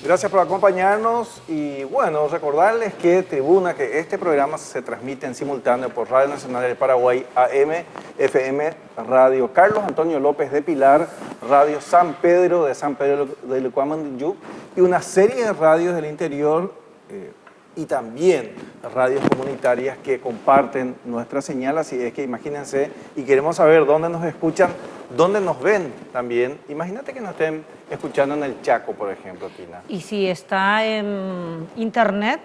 Gracias por acompañarnos y bueno, recordarles que Tribuna, que este programa se transmite en simultáneo por Radio Nacional del Paraguay, AM, FM, Radio Carlos Antonio López de Pilar, Radio San Pedro de San Pedro de Lucuamandiyú y una serie de radios del interior y también radios comunitarias que comparten nuestra señal, así es que imagínense y queremos saber dónde nos escuchan, dónde nos ven también. Imagínate que nos estén escuchando en el Chaco, por ejemplo, Tina. Y si está en internet,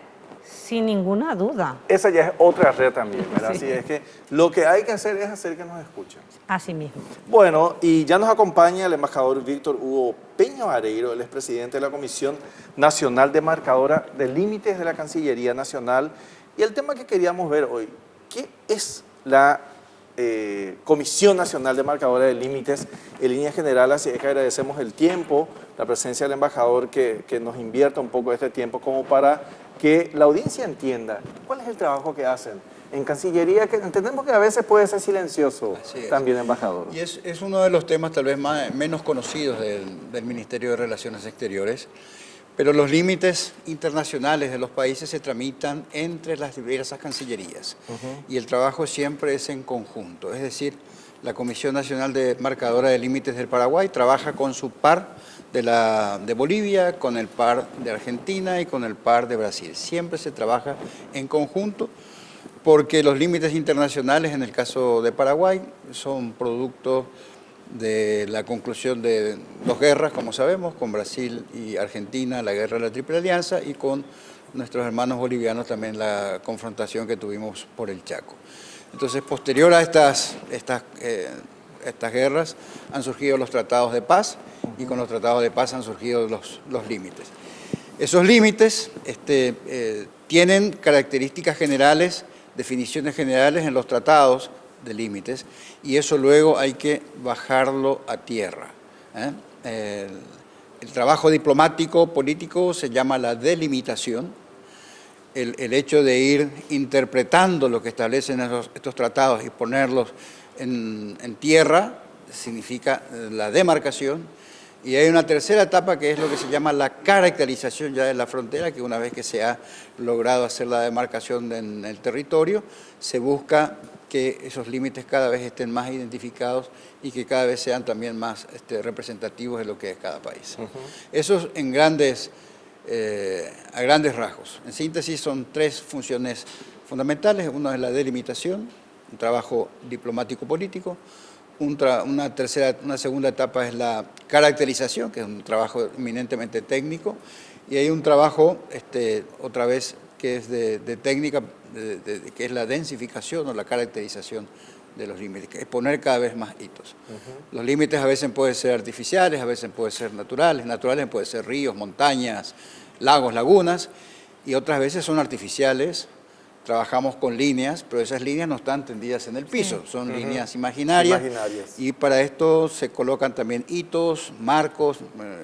sin ninguna duda. Esa ya es otra red también, ¿verdad? Sí. Así es que lo que hay que hacer es hacer que nos escuchen. Así mismo. Bueno, y ya nos acompaña el embajador Víctor Hugo Peña Vareiro, él es presidente de la Comisión Nacional Demarcadora de Límites de la Cancillería Nacional. Y el tema que queríamos ver hoy, ¿qué es la Comisión Nacional Demarcadora de Límites en líneas generales? Así es que agradecemos el tiempo, la presencia del embajador que nos invierta un poco de este tiempo como para que la audiencia entienda cuál es el trabajo que hacen en Cancillería, que entendemos que a veces puede ser silencioso también, embajador. Y es uno de los temas tal vez menos conocidos del Ministerio de Relaciones Exteriores, pero los límites internacionales de los países se tramitan entre las diversas cancillerías y el trabajo siempre es en conjunto, es decir, la Comisión Nacional Demarcadora de Límites del Paraguay trabaja con su par de Bolivia, con el par de Argentina y con el par de Brasil. Siempre se trabaja en conjunto porque los límites internacionales, en el caso de Paraguay, son producto de la conclusión de dos guerras, como sabemos, con Brasil y Argentina, la guerra de la Triple Alianza, y con nuestros hermanos bolivianos también la confrontación que tuvimos por el Chaco. Entonces, posterior a estas guerras, han surgido los tratados de paz, y con los tratados de paz han surgido los límites. Esos límites tienen características generales, definiciones generales en los tratados de límites, y eso luego hay que bajarlo a tierra. El trabajo diplomático, político, se llama la delimitación. El hecho de ir interpretando lo que establecen estos tratados y ponerlos en tierra significa la demarcación. Y hay una tercera etapa que es lo que se llama la caracterización ya de la frontera, que una vez que se ha logrado hacer la demarcación en el territorio, se busca que esos límites cada vez estén más identificados y que cada vez sean también más representativos de lo que es cada país. Eso a grandes rasgos. En síntesis, son tres funciones fundamentales. Una es la delimitación, un trabajo diplomático-político. Una segunda etapa es la caracterización, que es un trabajo eminentemente técnico, y hay un trabajo, otra vez, que es de técnica, que es la densificación o la caracterización de los límites, que es poner cada vez más hitos. Los límites a veces pueden ser artificiales, a veces pueden ser naturales pueden ser ríos, montañas, lagos, lagunas, y otras veces son artificiales. Trabajamos con líneas, pero esas líneas no están tendidas en el piso, son líneas imaginarias. Y para esto se colocan también hitos, marcos,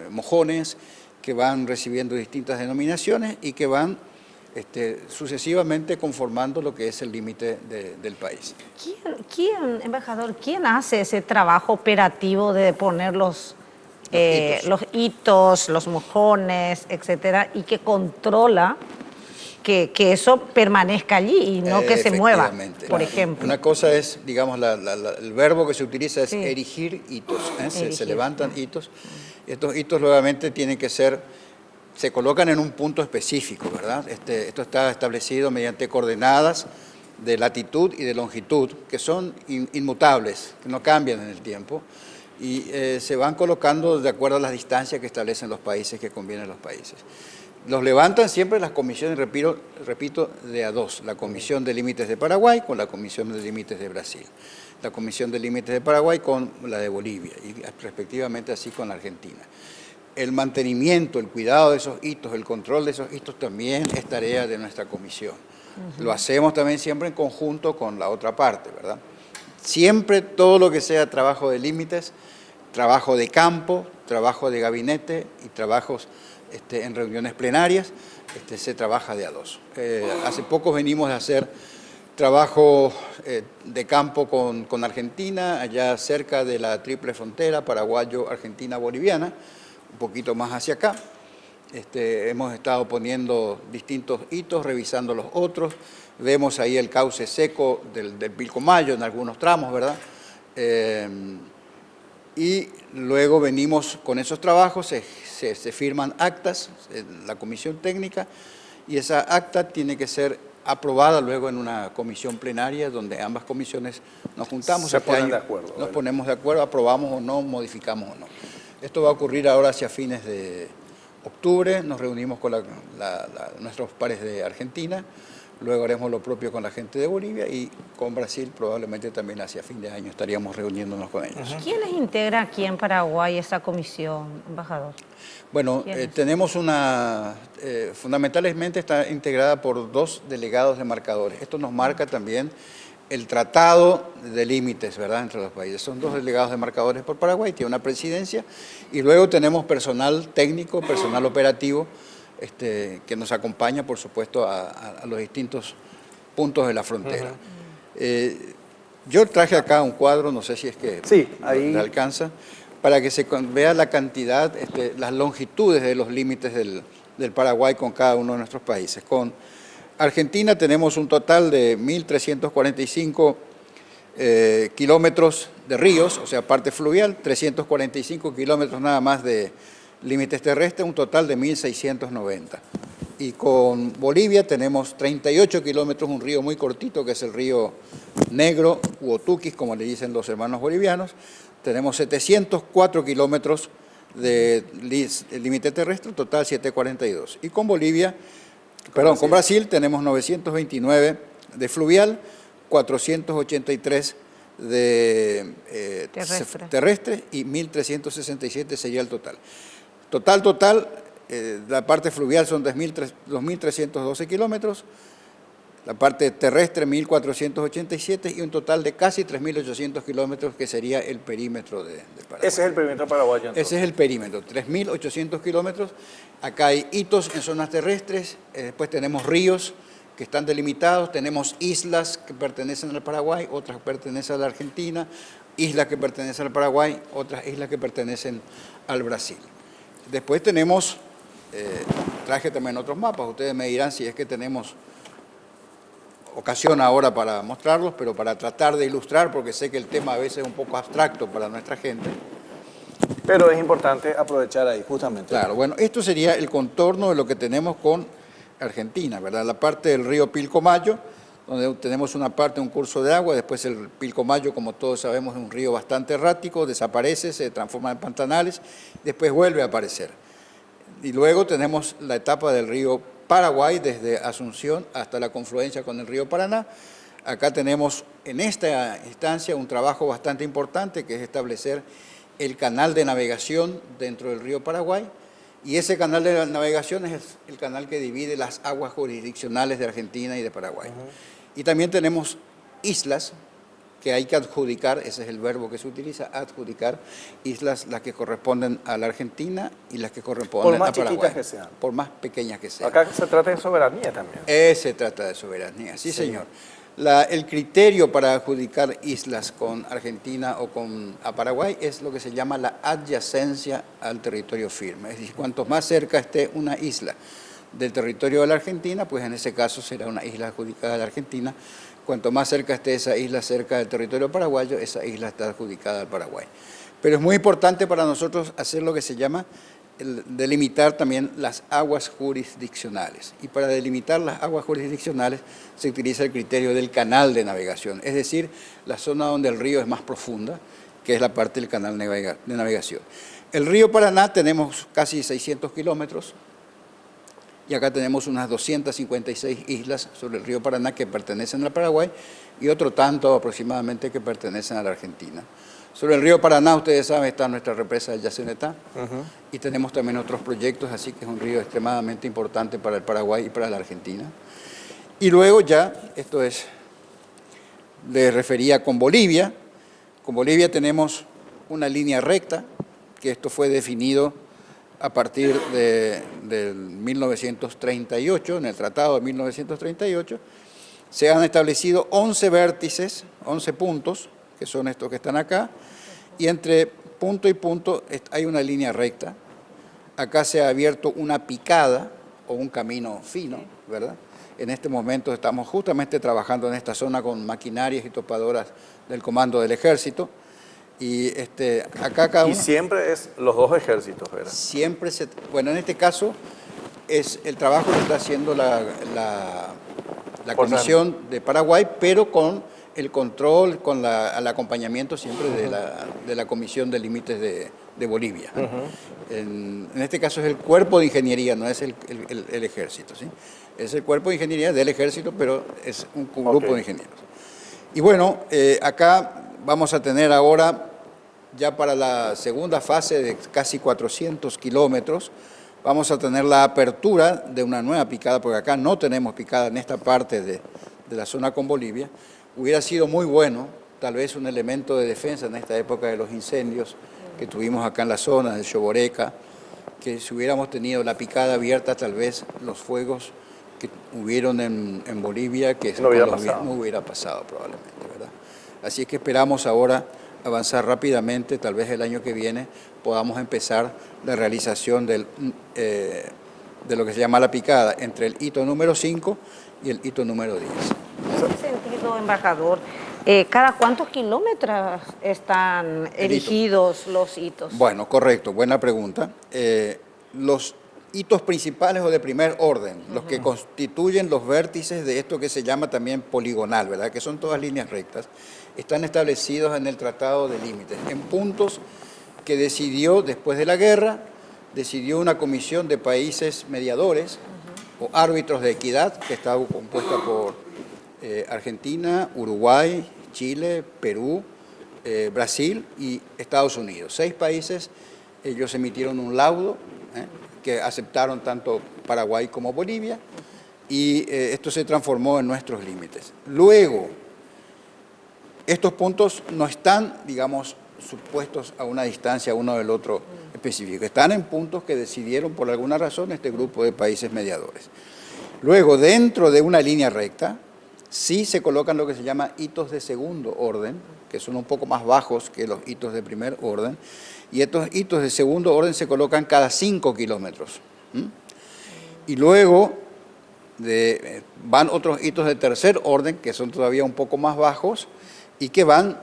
mojones, que van recibiendo distintas denominaciones y que van sucesivamente conformando lo que es el límite del país. Embajador, quién hace ese trabajo operativo de poner los hitos, los mojones, etcétera, y que controla que eso permanezca allí y no que se mueva, por ejemplo? Una cosa es, digamos, el verbo que se utiliza es erigir hitos, se levantan hitos. Estos hitos nuevamente tienen que se colocan en un punto específico, ¿verdad? Esto está establecido mediante coordenadas de latitud y de longitud, que son inmutables, que no cambian en el tiempo, y se van colocando de acuerdo a las distancias que establecen los países, que convienen los países. Los levantan siempre las comisiones, repito, de a dos, la Comisión de Límites de Paraguay con la Comisión de Límites de Brasil, la Comisión de Límites de Paraguay con la de Bolivia, y respectivamente así con la Argentina. El mantenimiento, el cuidado de esos hitos, el control de esos hitos también es tarea de nuestra comisión. Lo hacemos también siempre en conjunto con la otra parte, ¿verdad? Siempre todo lo que sea trabajo de límites, trabajo de campo, trabajo de gabinete y trabajos en reuniones plenarias, se trabaja de a dos. Hace poco venimos de hacer trabajo de campo con Argentina, allá cerca de la triple frontera paraguayo-argentina-boliviana, un poquito más hacia acá, Hemos estado poniendo distintos hitos, revisando los otros. Vemos ahí el cauce seco del Pilcomayo en algunos tramos, ¿verdad? Y luego venimos con esos trabajos, se firman actas en la comisión técnica y esa acta tiene que ser aprobada luego en una comisión plenaria donde ambas comisiones nos juntamos. Se ponen de acuerdo. Nos ponemos de acuerdo, aprobamos o no, modificamos o no. Esto va a ocurrir ahora hacia fines de octubre, nos reunimos con nuestros pares de Argentina, luego haremos lo propio con la gente de Bolivia y con Brasil probablemente también hacia fin de año estaríamos reuniéndonos con ellos. ¿Quiénes integran aquí en Paraguay esa comisión, embajador? Bueno, tenemos fundamentalmente está integrada por 2 delegados de marcadores. Esto nos marca también el tratado de límites, ¿verdad?, entre los países. Son 2 delegados de marcadores por Paraguay, tiene una presidencia, y luego tenemos personal técnico, personal operativo, que nos acompaña, por supuesto, a los distintos puntos de la frontera. Yo traje acá un cuadro, no sé si es que ahí le alcanza, para que se vea la cantidad, las longitudes de los límites del Paraguay con cada uno de nuestros países. Con Argentina tenemos un total de 1.345 kilómetros de ríos, o sea, parte fluvial, 345 kilómetros nada más de límites terrestres, un total de 1.690. Y con Bolivia tenemos 38 kilómetros, un río muy cortito, que es el río Negro, u Otuquis, como le dicen los hermanos bolivianos. Tenemos 704 kilómetros de límite terrestre, total 742. Y con con Brasil tenemos 929 de fluvial, 483 de terrestre y 1.367 sería el total. Total, la parte fluvial son 2.312 kilómetros, la parte terrestre 1.487 y un total de casi 3.800 kilómetros que sería el perímetro de Paraguay. Ese es el perímetro paraguayo entonces. Ese es el perímetro, 3.800 kilómetros. Acá hay hitos en zonas terrestres, después tenemos ríos que están delimitados, tenemos islas que pertenecen al Paraguay, otras que pertenecen a la Argentina, islas que pertenecen al Paraguay, otras islas que pertenecen al Brasil. Después tenemos, traje también otros mapas, ustedes me dirán si es que tenemos ocasión ahora para mostrarlos, pero para tratar de ilustrar, porque sé que el tema a veces es un poco abstracto para nuestra gente. Pero es importante aprovechar ahí, justamente. Claro, bueno, esto sería el contorno de lo que tenemos con Argentina, ¿verdad? La parte del río Pilcomayo, donde tenemos una parte, un curso de agua, después el Pilcomayo, como todos sabemos, es un río bastante errático, desaparece, se transforma en pantanales, después vuelve a aparecer. Y luego tenemos la etapa del río Paraguay, desde Asunción hasta la confluencia con el río Paraná. Acá tenemos en esta instancia un trabajo bastante importante, que es establecer el canal de navegación dentro del río Paraguay, y ese canal de navegación es el canal que divide las aguas jurisdiccionales de Argentina y de Paraguay. Y también tenemos islas que hay que adjudicar, ese es el verbo que se utiliza, adjudicar, islas las que corresponden a la Argentina y las que corresponden a Paraguay. Por más chiquitas que sean. Por más pequeñas que sean. Acá se trata de soberanía también. Se trata de soberanía, sí, señor. El criterio para adjudicar islas con Argentina o a Paraguay es lo que se llama la adyacencia al territorio firme. Es decir, cuanto más cerca esté una isla del territorio de la Argentina, pues en ese caso será una isla adjudicada a la Argentina. Cuanto más cerca esté esa isla cerca del territorio paraguayo, esa isla está adjudicada al Paraguay. Pero es muy importante para nosotros hacer lo que se llama delimitar también las aguas jurisdiccionales. Y para delimitar las aguas jurisdiccionales se utiliza el criterio del canal de navegación, es decir, la zona donde el río es más profunda, que es la parte del canal de navegación. El río Paraná tenemos casi 600 kilómetros, y acá tenemos unas 256 islas sobre el río Paraná que pertenecen al Paraguay y otro tanto aproximadamente que pertenecen a la Argentina. Sobre el río Paraná, ustedes saben, está nuestra represa de Yacyretá y tenemos también otros proyectos, así que es un río extremadamente importante para el Paraguay y para la Argentina. Y luego ya, esto es, les refería con Bolivia. Con Bolivia tenemos una línea recta, que esto fue definido a partir del 1938, en el Tratado de 1938, se han establecido 11 vértices, 11 puntos, que son estos que están acá, y entre punto y punto hay una línea recta. acá se ha abierto una picada o un camino fino, ¿verdad? En este momento estamos justamente trabajando en esta zona con maquinarias y topadoras del Comando del Ejército. Y acá cada uno... Y siempre es los dos ejércitos, ¿verdad? Siempre bueno, en este caso es el trabajo que está haciendo la Comisión de Paraguay, pero con el control, con el acompañamiento siempre de la Comisión de Límites de Bolivia. En este caso es el Cuerpo de Ingeniería, no es el Ejército, ¿sí? Es el Cuerpo de Ingeniería del Ejército, pero es un grupo de ingenieros. Y bueno, acá vamos a tener ahora, ya para la segunda fase de casi 400 kilómetros, vamos a tener la apertura de una nueva picada, porque acá no tenemos picada en esta parte de la zona con Bolivia. Hubiera sido muy bueno, tal vez un elemento de defensa en esta época de los incendios que tuvimos acá en la zona del Choboreca, que si hubiéramos tenido la picada abierta, tal vez los fuegos que hubieron en Bolivia, que no hubiera pasado probablemente, ¿verdad? Así es que esperamos ahora avanzar rápidamente, tal vez el año que viene podamos empezar la realización de lo que se llama la picada entre el hito número 5 y el hito número 10. En ese sentido, embajador, ¿cada cuántos kilómetros están erigidos los hitos? Bueno, correcto, buena pregunta. Los hitos principales o de primer orden, los que constituyen los vértices de esto que se llama también poligonal, ¿verdad? Que son todas líneas rectas, están establecidos en el Tratado de Límites, en puntos que decidió después de la guerra, decidió una comisión de países mediadores o árbitros de equidad que estaba compuesta por Argentina, Uruguay, Chile, Perú, Brasil y Estados Unidos. 6 países, ellos emitieron un laudo que aceptaron tanto Paraguay como Bolivia y esto se transformó en nuestros límites. Luego, estos puntos no están, digamos, supuestos a una distancia uno del otro específico. Están en puntos que decidieron por alguna razón este grupo de países mediadores. Luego, dentro de una línea recta, sí se colocan lo que se llama hitos de segundo orden, que son un poco más bajos que los hitos de primer orden, y estos hitos de segundo orden se colocan cada 5 kilómetros. Y luego van otros hitos de tercer orden, que son todavía un poco más bajos, y que van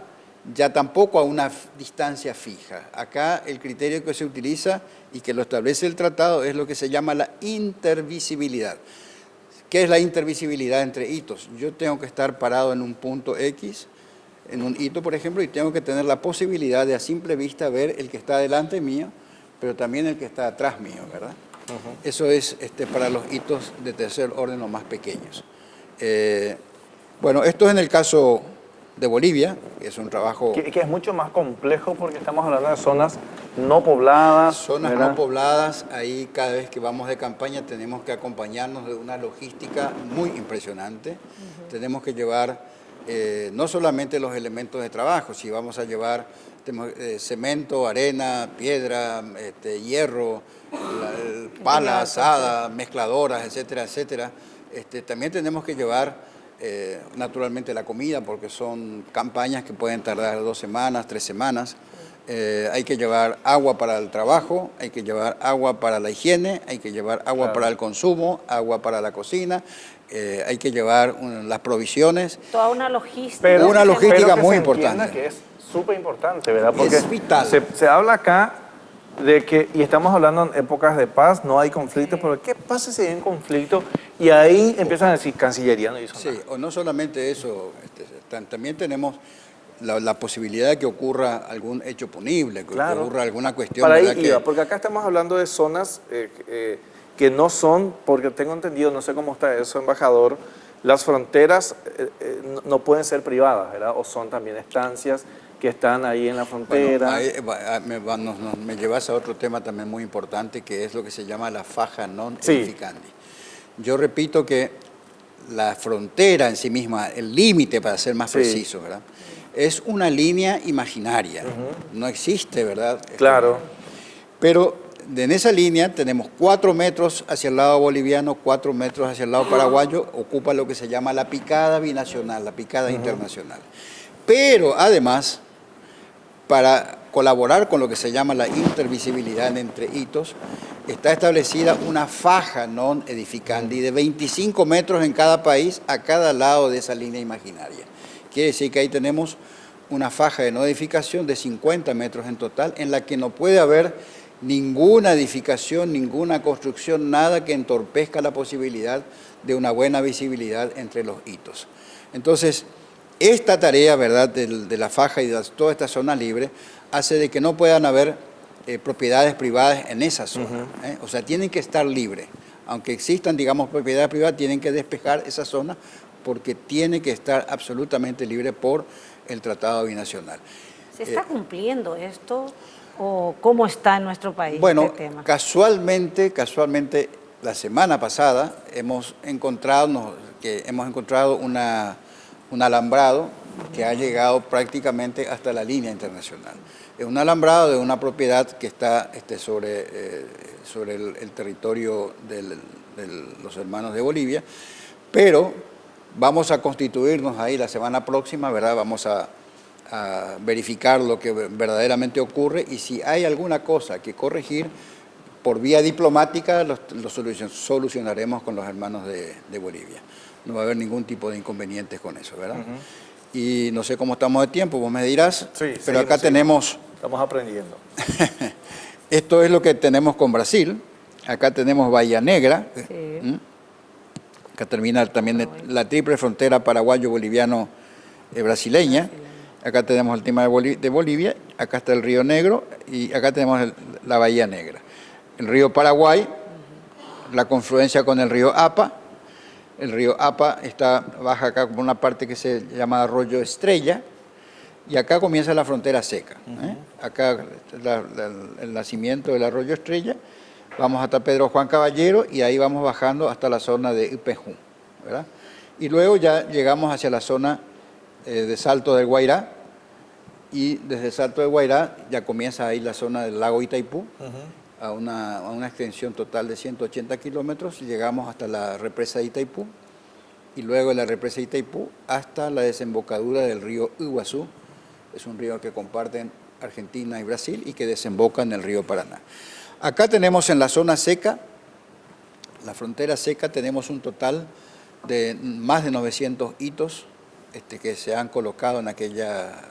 ya tampoco a una distancia fija. Acá el criterio que se utiliza y que lo establece el tratado es lo que se llama la intervisibilidad. ¿Qué es la intervisibilidad entre hitos? Yo tengo que estar parado en un punto X, en un hito, por ejemplo, y tengo que tener la posibilidad de a simple vista ver el que está delante mío, pero también el que está atrás mío, ¿verdad? Eso es para los hitos de tercer orden o más pequeños. Bueno, esto es en el caso de Bolivia, que es un trabajo... Que es mucho más complejo porque estamos hablando de zonas no pobladas. Zonas ¿verdad? no pobladas, ahí cada vez que vamos de campaña tenemos que acompañarnos de una logística muy impresionante. Tenemos que llevar no solamente los elementos de trabajo, si vamos a llevar cemento, arena, piedra, hierro, pala asada, mezcladoras, etcétera, etcétera. También tenemos que llevar naturalmente la comida, porque son campañas que pueden tardar 2 semanas, 3 semanas. Hay que llevar agua para el trabajo, hay que llevar agua para la higiene, hay que llevar agua para el consumo, agua para la cocina, hay que llevar las provisiones. Toda una logística. Pero una logística que muy se entienda importante. Que es súper importante, ¿verdad? Porque es vital. Se habla acá de que, y estamos hablando en épocas de paz, no hay conflicto, pero ¿qué pasa si hay un conflicto? Y ahí empiezan a decir, Cancillería no hizo nada. Sí, o no solamente eso, también tenemos la posibilidad de que ocurra algún hecho punible, que ocurra alguna cuestión. Para ahí iba, porque acá estamos hablando de zonas que no son, porque tengo entendido, no sé cómo está eso, embajador, las fronteras no pueden ser privadas, ¿verdad? O son también estancias que están ahí en la frontera. Bueno, me llevas a otro tema también muy importante, que es lo que se llama la faja non edificandi. Yo repito que la frontera en sí misma, el límite, para ser más preciso, ¿verdad?, es una línea imaginaria. No existe, ¿verdad? Claro. Pero en esa línea tenemos 4 metros hacia el lado boliviano, 4 metros hacia el lado paraguayo, ocupa lo que se llama la picada binacional, la picada internacional. Pero además, para colaborar con lo que se llama la intervisibilidad entre hitos, está establecida una faja non edificandi de 25 metros en cada país a cada lado de esa línea imaginaria. Quiere decir que ahí tenemos una faja de no edificación de 50 metros en total, en la que no puede haber ninguna edificación, ninguna construcción, nada que entorpezca la posibilidad de una buena visibilidad entre los hitos. Entonces, esta tarea, ¿verdad?, de la faja y de toda esta zona libre, hace de que no puedan haber propiedades privadas en esa zona. O sea, tienen que estar libres. Aunque existan, digamos, propiedades privadas, tienen que despejar esa zona porque tiene que estar absolutamente libre por el Tratado Binacional. ¿Se está cumpliendo esto o cómo está en nuestro país bueno, este tema? Casualmente, la semana pasada hemos encontrado un alambrado que ha llegado prácticamente hasta la línea internacional. Es un alambrado de una propiedad que está sobre el territorio de los hermanos de Bolivia, pero vamos a constituirnos ahí la semana próxima, ¿verdad? Vamos a verificar lo que verdaderamente ocurre y si hay alguna cosa que corregir, por vía diplomática lo solucionaremos con los hermanos de Bolivia. No va a haber ningún tipo de inconvenientes con eso, ¿verdad? Y no sé cómo estamos de tiempo, vos me dirás, sí, pero acá tenemos... Estamos aprendiendo. Esto es lo que tenemos con Brasil. Acá tenemos Bahía Negra. Sí. Acá termina también la triple frontera paraguayo-boliviano-brasileña. Acá tenemos el tema de Bolivia. Acá está el Río Negro y acá tenemos la Bahía Negra. El río Paraguay, la confluencia con el río Apa. El río Apa baja acá como una parte que se llama Arroyo Estrella. Y acá comienza la frontera seca. Acá el nacimiento del Arroyo Estrella. Vamos hasta Pedro Juan Caballero y ahí vamos bajando hasta la zona de Ipejú, ¿verdad? Y luego ya llegamos hacia la zona de Salto del Guairá. Y desde Salto del Guairá ya comienza ahí la zona del lago Itaipú. A una extensión total de 180 kilómetros. Llegamos hasta la represa de Itaipú. Y luego de la represa de Itaipú hasta la desembocadura del río Iguazú. Es un río que comparten Argentina y Brasil y que desemboca en el río Paraná. Acá tenemos en la zona seca, la frontera seca, tenemos un total de más de 900 hitos que se han colocado en aquella,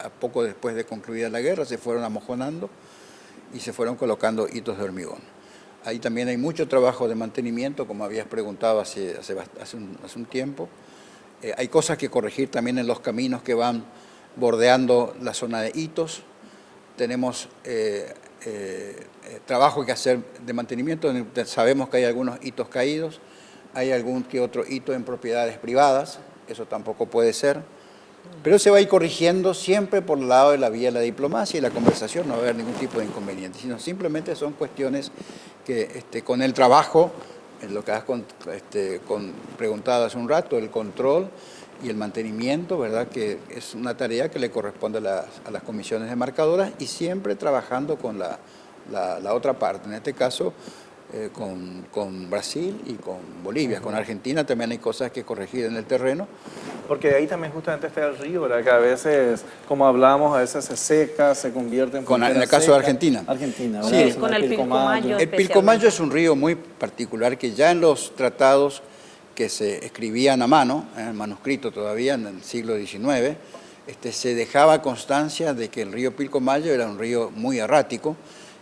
a poco después de concluida la guerra, se fueron amojonando y se fueron colocando hitos de hormigón. Ahí también hay mucho trabajo de mantenimiento, como habías preguntado hace un tiempo. Hay cosas que corregir también en los caminos que van bordeando la zona de hitos. Tenemos trabajo que hacer de mantenimiento. Sabemos que hay algunos hitos caídos, hay algún que otro hito en propiedades privadas, eso tampoco puede ser. Pero se va a ir corrigiendo siempre por el lado de la vía de la diplomacia y la conversación, no va a haber ningún tipo de inconveniente, sino simplemente son cuestiones que con el trabajo, lo que has preguntado hace un rato, el control y el mantenimiento, ¿verdad?, que es una tarea que le corresponde a las comisiones de marcadoras y siempre trabajando con la otra parte, en este caso con Brasil y con Bolivia. Con Argentina también hay cosas que corregir en el terreno. Porque ahí también justamente está el río, ¿verdad?, que a veces, como hablamos, a veces se seca, se convierte en frontera en el caso seca. de Argentina. Argentina, Sí, ¿verdad? con el Pilcomayo. El Pilcomayo es un río muy particular que ya en los tratados que se escribían a mano, en manuscrito todavía en el siglo XIX, se dejaba constancia de que el río Pilcomayo era un río muy errático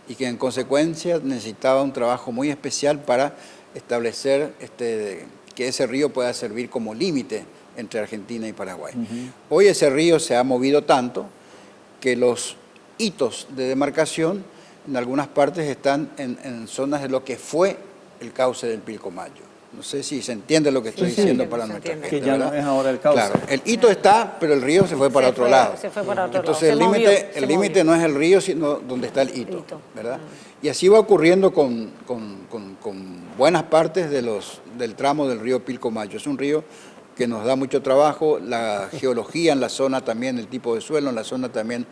y que en consecuencia necesitaba un trabajo muy especial para establecer que ese río pueda servir como límite entre Argentina y Paraguay. Hoy ese río se ha movido tanto que los hitos de demarcación en algunas partes están en zonas de lo que fue el cauce del Pilcomayo. No sé si se entiende lo que estoy diciendo para nuestra gente, que ya ¿verdad? no es ahora el cauce. Claro, el hito está, pero el río se fue para otro lado. Se fue para otro Entonces lado. el límite no es el río, sino donde está el hito, ¿verdad? Y así va ocurriendo con buenas partes del tramo del río Pilcomayo. Es un río que nos da mucho trabajo, la geología en la zona también, el tipo de suelo en la zona también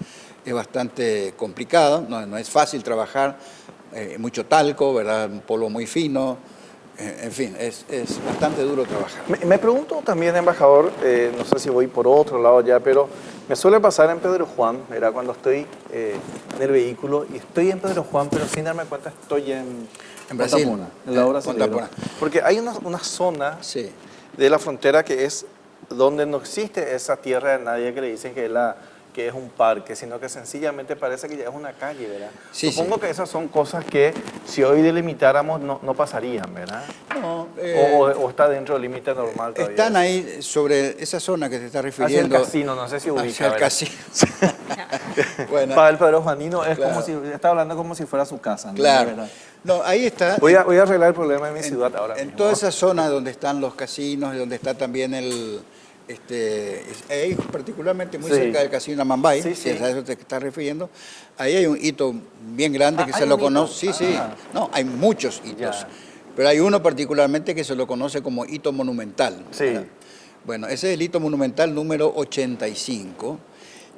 es bastante complicada, no es fácil trabajar, mucho talco, ¿verdad?, un polvo muy fino, En fin, es bastante duro trabajar. Me pregunto también, embajador, no sé si voy por otro lado ya, pero me suele pasar en Pedro Juan, ¿verdad? Cuando estoy en el vehículo y estoy en Pedro Juan, pero sin darme cuenta estoy en Brasil, Pontapona, en la hora Brasilero. Porque hay una zona sí, de la frontera que es donde no existe esa tierra de nadie que le dicen que es un parque, sino que sencillamente parece que ya es una calle, ¿verdad? Sí, Supongo que esas son cosas que si hoy delimitáramos no pasarían, ¿verdad? No, o está dentro del límite normal todavía. Están ahí sobre esa zona que te está refiriendo. Hacia el casino, no sé si ubica. Hacia el casino. Bueno, para el Pedro Juanino es claro. como si, está hablando como si fuera su casa, ¿no? Claro. No, ahí está. Voy a arreglar el problema de mi ciudad ahora mismo. En toda esa zona donde están los casinos y donde está también ahí particularmente muy cerca del casino Amambay, si es a eso te estás refiriendo, ahí hay un hito bien grande que se lo conoce. Sí. No, hay muchos hitos. Ya. Pero hay uno particularmente que se lo conoce como hito monumental. Sí. ¿Verdad? Bueno, ese es el hito monumental número 85.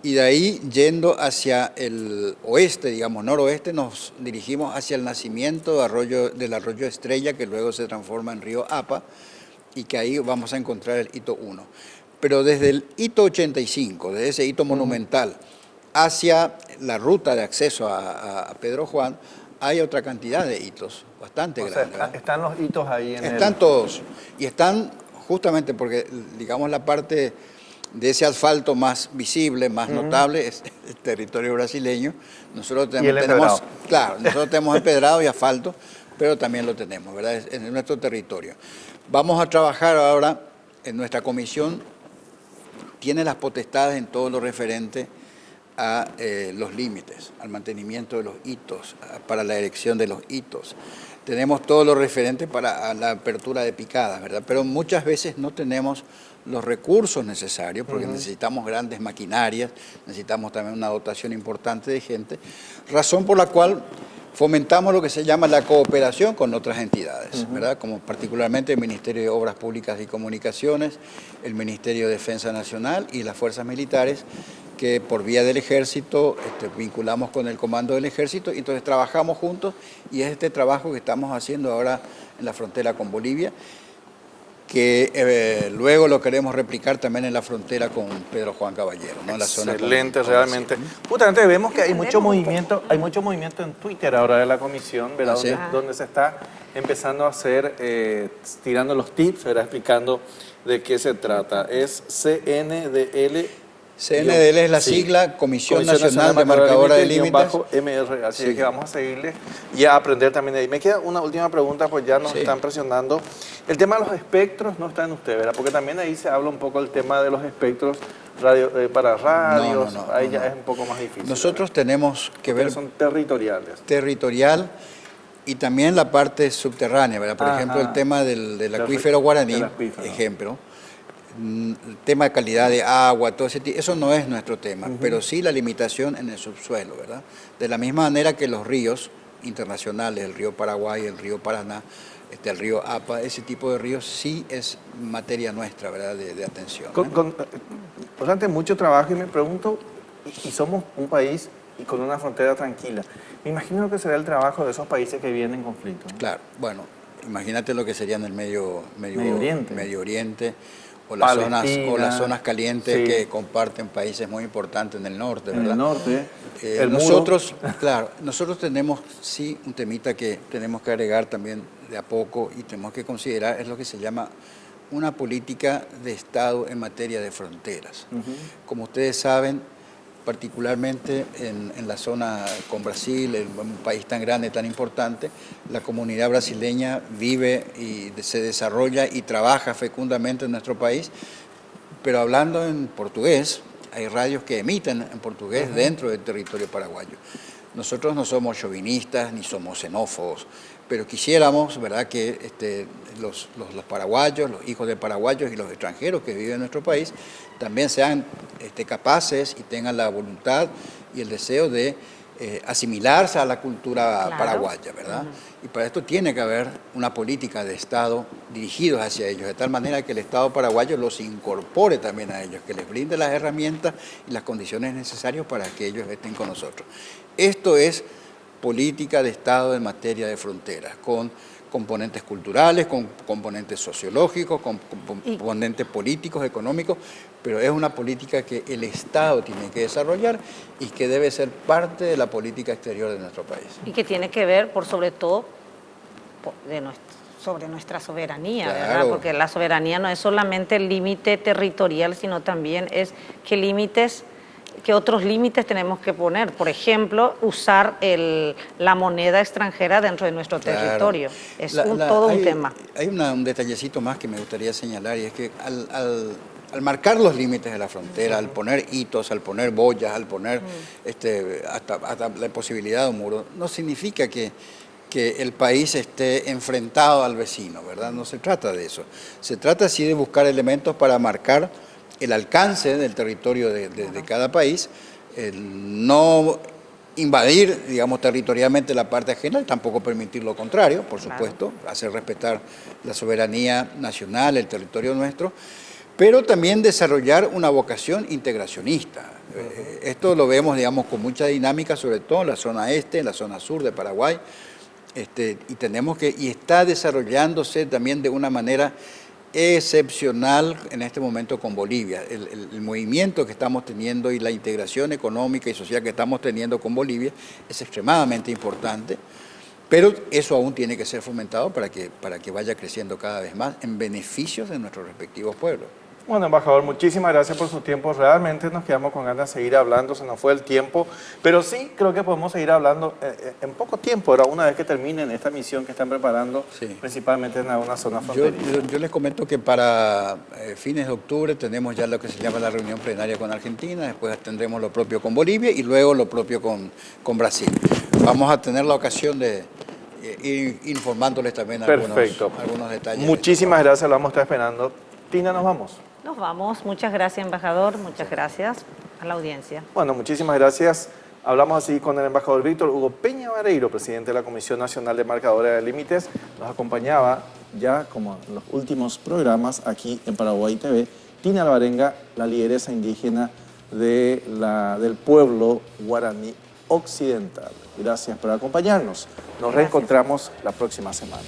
Y de ahí, yendo hacia el oeste, digamos, noroeste, nos dirigimos hacia el nacimiento del arroyo Estrella, que luego se transforma en río Apa, y que ahí vamos a encontrar el hito 1. Pero desde el hito 85, desde ese hito monumental, hacia la ruta de acceso a Pedro Juan, hay otra cantidad de hitos, bastante grandes. Están los hitos ahí en Están todos, y están justamente porque, digamos, la parte de ese asfalto más visible, más notable, es el territorio brasileño. Nosotros tenemos empedrado y asfalto, pero también lo tenemos, ¿verdad? Es nuestro territorio. Vamos a trabajar ahora en nuestra comisión, tiene las potestades en todo lo referente a los límites, al mantenimiento de los hitos, para la erección de los hitos. Tenemos todo lo referente para la apertura de picadas, ¿verdad? Pero muchas veces no tenemos los recursos necesarios porque necesitamos grandes maquinarias, necesitamos también una dotación importante de gente, razón por la cual fomentamos lo que se llama la cooperación con otras entidades, ¿verdad? Como particularmente el Ministerio de Obras Públicas y Comunicaciones, el Ministerio de Defensa Nacional y las Fuerzas Militares, que por vía del Ejército vinculamos con el Comando del Ejército, y entonces trabajamos juntos, y es este trabajo que estamos haciendo ahora en la frontera con Bolivia, que luego lo queremos replicar también en la frontera con Pedro Juan Caballero, ¿no? En la zona. Excelente, realmente. Justamente vemos que hay mucho movimiento en Twitter ahora de la comisión, ¿verdad? ¿Sí? Donde se está empezando a hacer, tirando los tips, ¿verdad? Explicando de qué se trata. Es CNDL. CNDL es la sigla Comisión Nacional de Marcadora de Límites. MR, así que vamos a seguirle y a aprender también de ahí. Me queda una última pregunta, pues ya nos están presionando. El tema de los espectros no está en usted, ¿verdad? Porque también ahí se habla un poco del tema de los espectros para radios, ahí ya es un poco más difícil. Nosotros tenemos que ver... son territoriales. Territorial y también la parte subterránea, ¿verdad? Por ejemplo, el tema del acuífero guaraní, ejemplo. El tema de calidad de agua, todo ese tipo, eso no es nuestro tema, pero sí la limitación en el subsuelo, ¿verdad? De la misma manera que los ríos internacionales, el río Paraguay, el río Paraná, el río Apa, ese tipo de ríos sí es materia nuestra, ¿verdad? De atención. Bastante mucho trabajo, y me pregunto, y somos un país y con una frontera tranquila, me imagino lo que será el trabajo de esos países que vienen en conflicto, ¿no? Claro, bueno, imagínate lo que sería en el Medio Oriente. O las zonas calientes que comparten países muy importantes en el norte, ¿verdad? En el norte, nosotros tenemos un temita que tenemos que agregar también de a poco y tenemos que considerar, es lo que se llama una política de Estado en materia de fronteras. Como ustedes saben, particularmente en la zona con Brasil, en un país tan grande, tan importante, la comunidad brasileña vive y se desarrolla y trabaja fecundamente en nuestro país, pero hablando en portugués, hay radios que emiten en portugués dentro del territorio paraguayo. Nosotros no somos chauvinistas ni somos xenófobos, pero quisiéramos, ¿verdad?, que los paraguayos, los hijos de paraguayos y los extranjeros que viven en nuestro país también sean capaces y tengan la voluntad y el deseo de asimilarse a la cultura paraguaya, ¿verdad? Y para esto tiene que haber una política de Estado dirigida hacia ellos, de tal manera que el Estado paraguayo los incorpore también a ellos, que les brinde las herramientas y las condiciones necesarias para que ellos estén con nosotros. Esto es política de Estado en materia de fronteras, con componentes culturales, con componentes sociológicos, con componentes políticos, económicos, pero es una política que el Estado tiene que desarrollar y que debe ser parte de la política exterior de nuestro país. Y que tiene que ver, por sobre todo, sobre nuestra soberanía, Claro. ¿verdad? Porque la soberanía no es solamente el límite territorial, sino también es qué otros límites tenemos que poner. Por ejemplo, usar la moneda extranjera dentro de nuestro territorio. Es todo un tema. Hay un detallecito más que me gustaría señalar, y es que al marcar los límites de la frontera, al poner hitos, al poner boyas, al poner hasta la posibilidad de un muro, no significa que el país esté enfrentado al vecino, ¿verdad? No se trata de eso. Se trata sí de buscar elementos para marcar el alcance del territorio de cada país, no invadir, digamos, territorialmente la parte ajena y tampoco permitir lo contrario, por supuesto, hacer respetar la soberanía nacional, el territorio nuestro, pero también desarrollar una vocación integracionista. Esto lo vemos, digamos, con mucha dinámica, sobre todo en la zona este, en la zona sur de Paraguay, y está desarrollándose también de una manera excepcional en este momento con Bolivia. El movimiento que estamos teniendo y la integración económica y social que estamos teniendo con Bolivia es extremadamente importante, pero eso aún tiene que ser fomentado para que vaya creciendo cada vez más en beneficio de nuestros respectivos pueblos. Bueno, embajador, muchísimas gracias por su tiempo. Realmente nos quedamos con ganas de seguir hablando, se nos fue el tiempo, pero sí creo que podemos seguir hablando en poco tiempo, ahora una vez que terminen esta misión que están preparando, principalmente en alguna zona fronteriza. Yo les comento que para fines de octubre tenemos ya lo que se llama la reunión plenaria con Argentina, después tendremos lo propio con Bolivia y luego lo propio con Brasil. Vamos a tener la ocasión de ir informándoles también algunos detalles. Muchísimas gracias, lo vamos a estar esperando. Tina, nos vamos. Nos vamos. Muchas gracias, embajador. Muchas gracias a la audiencia. Bueno, muchísimas gracias. Hablamos así con el embajador Víctor Hugo Peña Vareiro, presidente de la Comisión Nacional de Marcadores de Límites. Nos acompañaba ya, como en los últimos programas, aquí en Paraguay TV, Tina Alvarenga, la lideresa indígena del pueblo guaraní occidental. Gracias por acompañarnos. Nos reencontramos la próxima semana.